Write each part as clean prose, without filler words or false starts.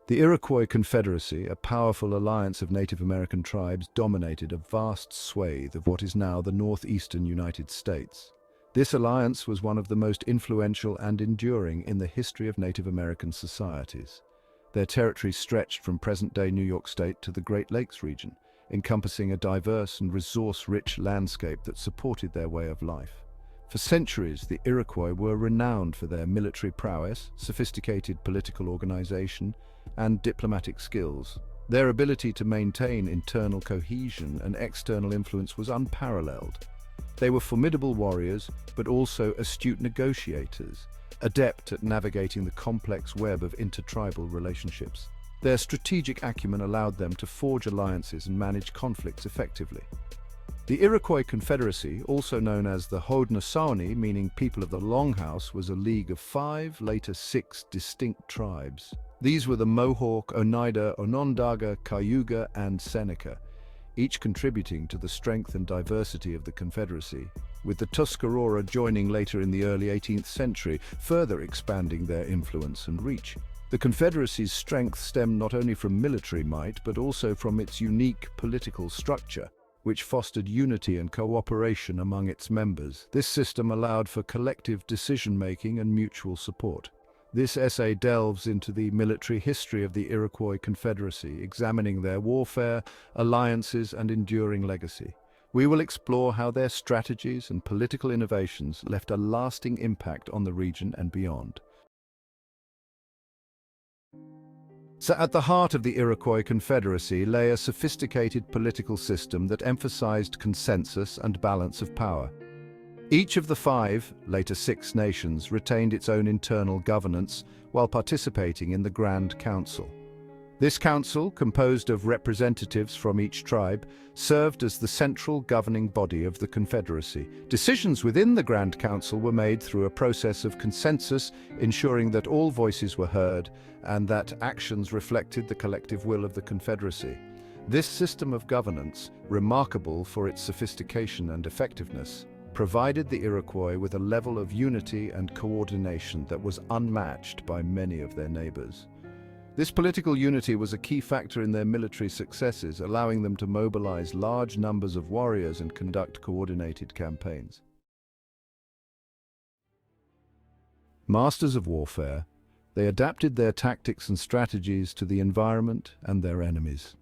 The Iroquois Confederacy, a powerful alliance of Native American tribes, dominated a vast swathe of what is now the northeastern United States. This alliance was one of the most influential and enduring in the history of Native American societies. Their territory stretched from present-day New York State to the Great Lakes region, encompassing a diverse and resource-rich landscape that supported their way of life. For centuries, the Iroquois were renowned for their military prowess, sophisticated political organization, and diplomatic skills. Their ability to maintain internal cohesion and external influence was unparalleled. They were formidable warriors, but also astute negotiators, adept at navigating the complex web of intertribal relationships. Their strategic acumen allowed them to forge alliances and manage conflicts effectively. The Iroquois Confederacy, also known as the Haudenosaunee, meaning people of the Longhouse, was a league of 5, later 6 distinct tribes. These were the Mohawk, Oneida, Onondaga, Cayuga, and Seneca, each contributing to the strength and diversity of the Confederacy, with the Tuscarora joining later in the early 18th century, further expanding their influence and reach. The Confederacy's strength stemmed not only from military might, but also from its unique political structure, which fostered unity and cooperation among its members. This system allowed for collective decision-making and mutual support. This essay delves into the military history of the Iroquois Confederacy, examining their warfare, alliances, and enduring legacy. We will explore how their strategies and political innovations left a lasting impact on the region and beyond. So at the heart of the Iroquois Confederacy lay a sophisticated political system that emphasized consensus and balance of power. Each of the 5, later 6 nations retained its own internal governance while participating in the Grand Council. This council, composed of representatives from each tribe, served as the central governing body of the Confederacy. Decisions within the Grand Council were made through a process of consensus, ensuring that all voices were heard and that actions reflected the collective will of the Confederacy. This system of governance, remarkable for its sophistication and effectiveness, provided the Iroquois with a level of unity and coordination that was unmatched by many of their neighbors. This political unity was a key factor in their military successes, allowing them to mobilize large numbers of warriors and conduct coordinated campaigns. Masters of warfare, they adapted their tactics and strategies to the environment and their enemies.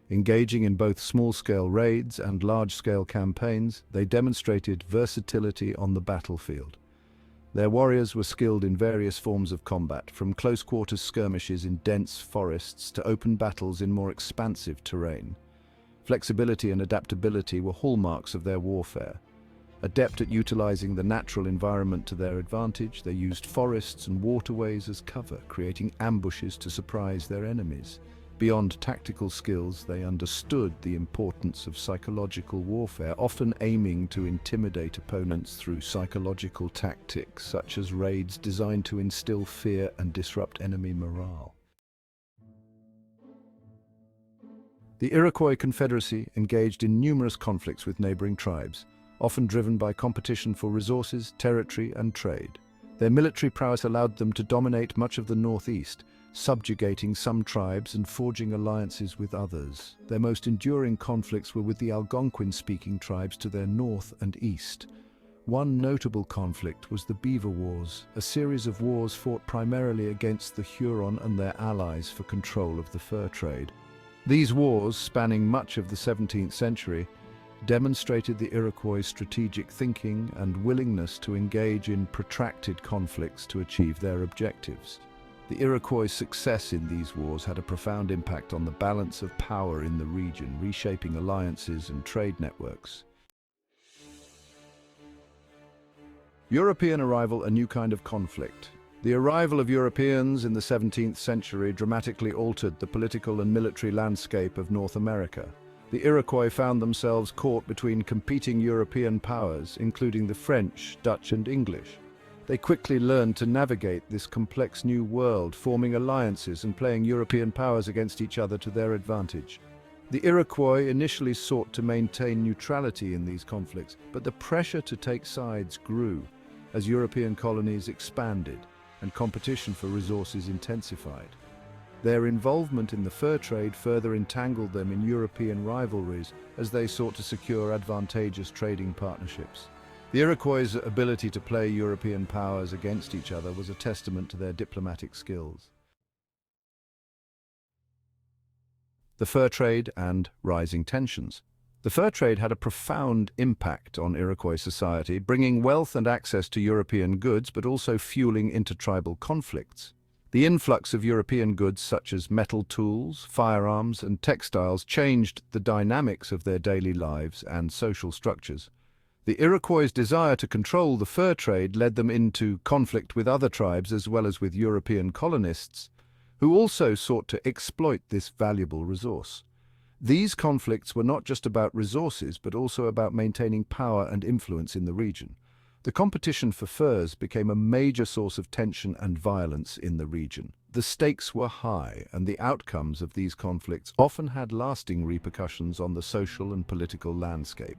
Engaging in both small-scale raids and large-scale campaigns, they demonstrated versatility on the battlefield. Their warriors were skilled in various forms of combat, from close-quarters skirmishes in dense forests to open battles in more expansive terrain. Flexibility and adaptability were hallmarks of their warfare. Adept at utilizing the natural environment to their advantage, they used forests and waterways as cover, creating ambushes to surprise their enemies. Beyond tactical skills, they understood the importance of psychological warfare, often aiming to intimidate opponents through psychological tactics, such as raids designed to instill fear and disrupt enemy morale. The Iroquois Confederacy engaged in numerous conflicts with neighboring tribes, often driven by competition for resources, territory, and trade. Their military prowess allowed them to dominate much of the Northeast, subjugating some tribes and forging alliances with others. Their most enduring conflicts were with the Algonquin-speaking tribes to their north and east. One notable conflict was the Beaver Wars, a series of wars fought primarily against the Huron and their allies for control of the fur trade. These wars, spanning much of the 17th century, demonstrated the Iroquois' strategic thinking and willingness to engage in protracted conflicts to achieve their objectives. The Iroquois' success in these wars had a profound impact on the balance of power in the region, reshaping alliances and trade networks. European arrival, a new kind of conflict. The arrival of Europeans in the 17th century dramatically altered the political and military landscape of North America. The Iroquois found themselves caught between competing European powers, including the French, Dutch, and English. They quickly learned to navigate this complex new world, forming alliances and playing European powers against each other to their advantage. The Iroquois initially sought to maintain neutrality in these conflicts, but the pressure to take sides grew as European colonies expanded and competition for resources intensified. Their involvement in the fur trade further entangled them in European rivalries as they sought to secure advantageous trading partnerships. The Iroquois' ability to play European powers against each other was a testament to their diplomatic skills. The fur trade and rising tensions. The fur trade had a profound impact on Iroquois society, bringing wealth and access to European goods, but also fueling intertribal conflicts. The influx of European goods such as metal tools, firearms, and textiles changed the dynamics of their daily lives and social structures. The Iroquois' desire to control the fur trade led them into conflict with other tribes as well as with European colonists, who also sought to exploit this valuable resource. These conflicts were not just about resources, but also about maintaining power and influence in the region. The competition for furs became a major source of tension and violence in the region. The stakes were high, and the outcomes of these conflicts often had lasting repercussions on the social and political landscape.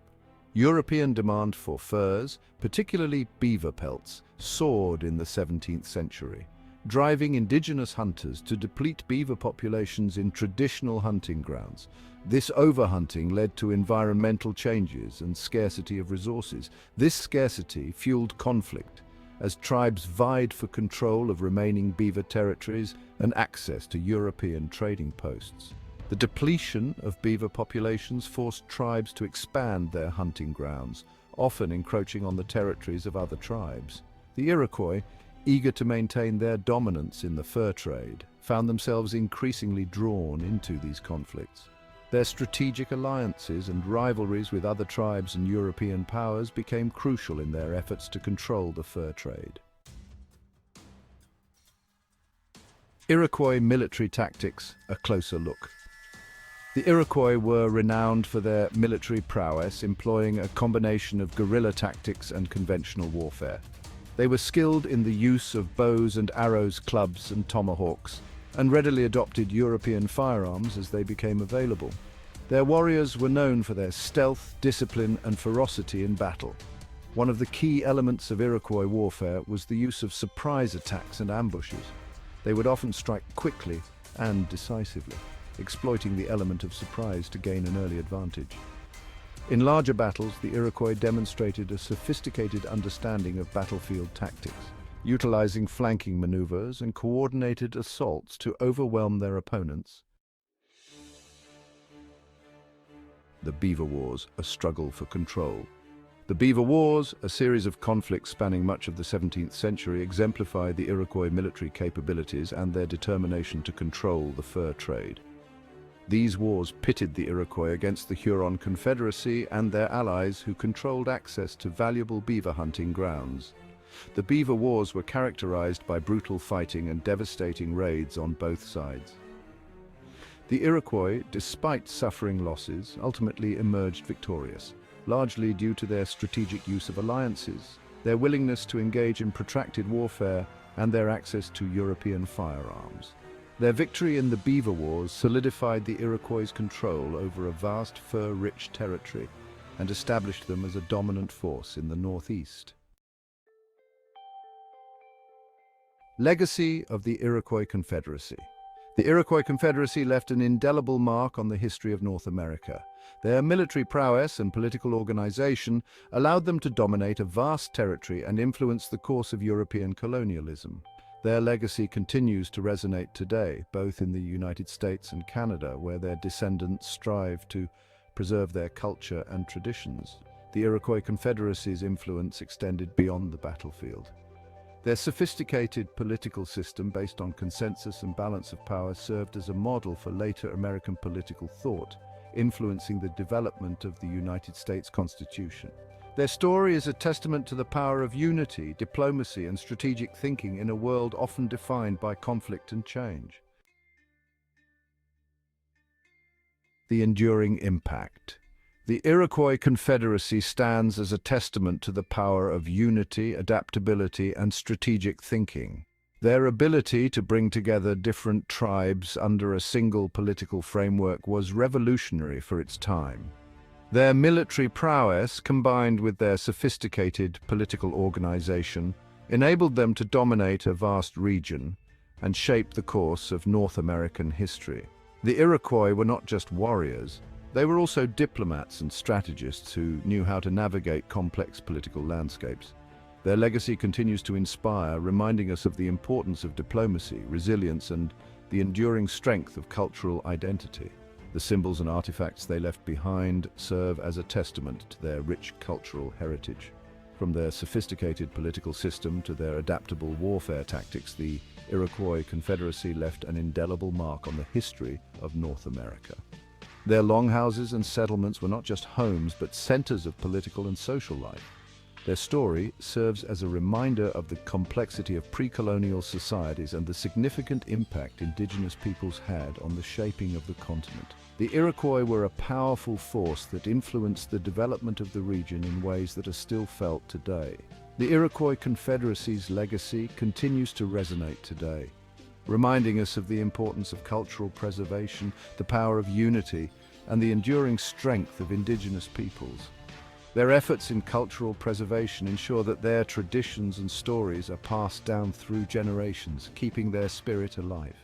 European demand for furs, particularly beaver pelts, soared in the 17th century, driving indigenous hunters to deplete beaver populations in traditional hunting grounds. This overhunting led to environmental changes and scarcity of resources. This scarcity fueled conflict as tribes vied for control of remaining beaver territories and access to European trading posts. The depletion of beaver populations forced tribes to expand their hunting grounds, often encroaching on the territories of other tribes. The Iroquois, eager to maintain their dominance in the fur trade, found themselves increasingly drawn into these conflicts. Their strategic alliances and rivalries with other tribes and European powers became crucial in their efforts to control the fur trade. Iroquois military tactics, a closer look. The Iroquois were renowned for their military prowess, employing a combination of guerrilla tactics and conventional warfare. They were skilled in the use of bows and arrows, clubs and tomahawks, and readily adopted European firearms as they became available. Their warriors were known for their stealth, discipline, and ferocity in battle. One of the key elements of Iroquois warfare was the use of surprise attacks and ambushes. They would often strike quickly and decisively, exploiting the element of surprise to gain an early advantage. In larger battles, the Iroquois demonstrated a sophisticated understanding of battlefield tactics, utilizing flanking maneuvers and coordinated assaults to overwhelm their opponents. The Beaver Wars, a struggle for control. The Beaver Wars, a series of conflicts spanning much of the 17th century, exemplified the Iroquois military capabilities and their determination to control the fur trade. These wars pitted the Iroquois against the Huron Confederacy and their allies who controlled access to valuable beaver hunting grounds. The Beaver Wars were characterized by brutal fighting and devastating raids on both sides. The Iroquois, despite suffering losses, ultimately emerged victorious, largely due to their strategic use of alliances, their willingness to engage in protracted warfare, and their access to European firearms. Their victory in the Beaver Wars solidified the Iroquois' control over a vast fur-rich territory and established them as a dominant force in the Northeast. Legacy of the Iroquois Confederacy. The Iroquois Confederacy left an indelible mark on the history of North America. Their military prowess and political organization allowed them to dominate a vast territory and influence the course of European colonialism. Their legacy continues to resonate today, both in the United States and Canada, where their descendants strive to preserve their culture and traditions. The Iroquois Confederacy's influence extended beyond the battlefield. Their sophisticated political system, based on consensus and balance of power, served as a model for later American political thought, influencing the development of the United States Constitution. Their story is a testament to the power of unity, diplomacy, and strategic thinking in a world often defined by conflict and change. The enduring impact. The Iroquois Confederacy stands as a testament to the power of unity, adaptability, and strategic thinking. Their ability to bring together different tribes under a single political framework was revolutionary for its time. Their military prowess, combined with their sophisticated political organization, enabled them to dominate a vast region and shaped the course of North American history. The Iroquois were not just warriors, they were also diplomats and strategists who knew how to navigate complex political landscapes. Their legacy continues to inspire, reminding us of the importance of diplomacy, resilience, and the enduring strength of cultural identity. The symbols and artifacts they left behind serve as a testament to their rich cultural heritage. From their sophisticated political system to their adaptable warfare tactics, the Iroquois Confederacy left an indelible mark on the history of North America. Their longhouses and settlements were not just homes, but centers of political and social life. Their story serves as a reminder of the complexity of pre-colonial societies and the significant impact indigenous peoples had on the shaping of the continent. The Iroquois were a powerful force that influenced the development of the region in ways that are still felt today. The Iroquois Confederacy's legacy continues to resonate today, reminding us of the importance of cultural preservation, the power of unity, and the enduring strength of indigenous peoples. Their efforts in cultural preservation ensure that their traditions and stories are passed down through generations, keeping their spirit alive.